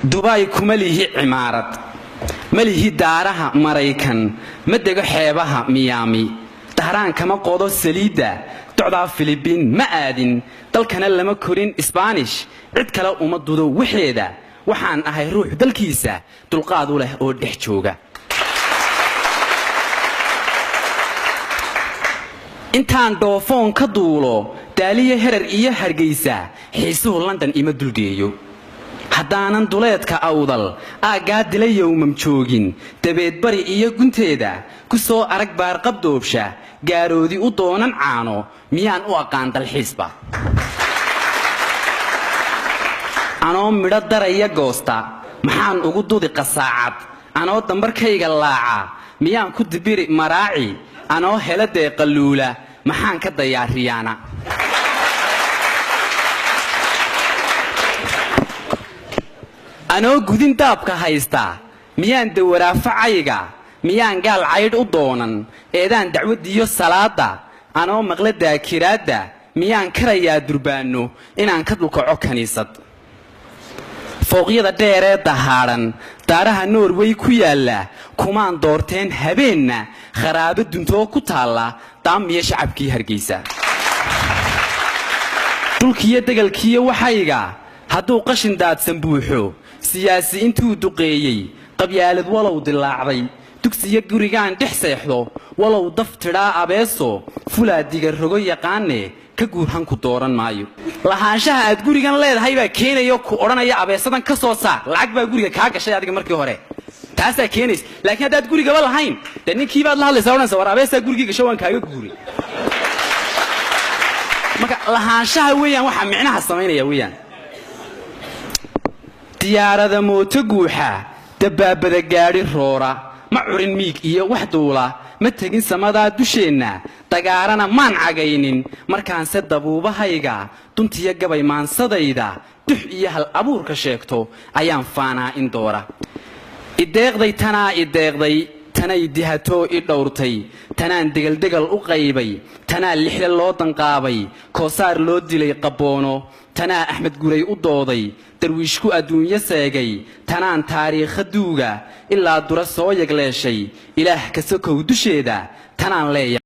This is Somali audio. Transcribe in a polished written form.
دبي كمليه عمارة مليه دارها مريكان مدق حيبها ميامي طهران كما قودو سليدة تعضى فلبين ما آدين دلكنا لما كورين إسبانيش عد كلا ومدودو وحيدة وحان أهي روح دلكيسة تلقادو له أو دحجوغا intaan doofoon ka duulo daaliye herar iyo hargeysa xiisuhu London ima dulgeeyo hadaanan duleedka awdal aaga dilayow mamjoogin dabeed bari iyo gunteeda ku soo arag baar qabdoobsha gaaroodi u doonan caano miyaan u aqaan dalxiisba anoo midho daraya goosta maxaan ugu dudi qasaacad anoo dambarkayga laaca miyaan ku dibiri maraaci anoo helade qaluula maxaan ka dayaariyana anoo gudin daabka haysta miyaan dawaraafacayiga miyaan gaal caydh u doonan eedaan dacwadiyo salaada anoo maqla daakiraada miyaan karayaa durbaano inaan ka dulkaco kaniisad fooqyada dheer ee dahaaran daaraha Norway ku yaala kumaan doorteen habeenna kharaabo duntoo ku taala daamiye shacabkii Hargeysa dulkiyo degalkiyo waxayga hadduu qashin daadsan buuxo siyaasi intuu duqeeyay qabyaalad walow dilaacday dugsiga gurigaan dhex seexdo walow daftiraa abeeso fulaadiga rogo yaqaane ka guurhan ku dooran maayo lahaanshaha aad gurigan leedahay baa keenayo ku oranaya abeesadan ka soo saar lacag baa guriga ka gashay adiga markii hore taas ay keenays laakiin hadaad guriga ba lahayn ninkii baad la hadlaysaa oranaysaa war abeesa guriga gashay waan kaaga guuri marka lahaanshaha weeyaan waxa micnaha sameynaya weeyaan diyaarada mooto guuxa dabaabada gaari roora ma curin miig iyo wax duula ma tagin samada dusheena dagaarana maan cagaynin markaan se dabuubahayga duntiya gabay maansadayda dux iyo hal abuurka sheegto ayaan faanaa in doora ideeqday tanay dihato i dhowrtay tanaan degal u qaybay tanaa lixda loo danqaabay koosaar loo dilay qaboono tanaa Axmed Guray u dooday darwiishku adduunyo seegay tanaan taariikh duuga ilaa dura soo yagleeshay ilaah ka sokow dusheeda tanaan leeyahay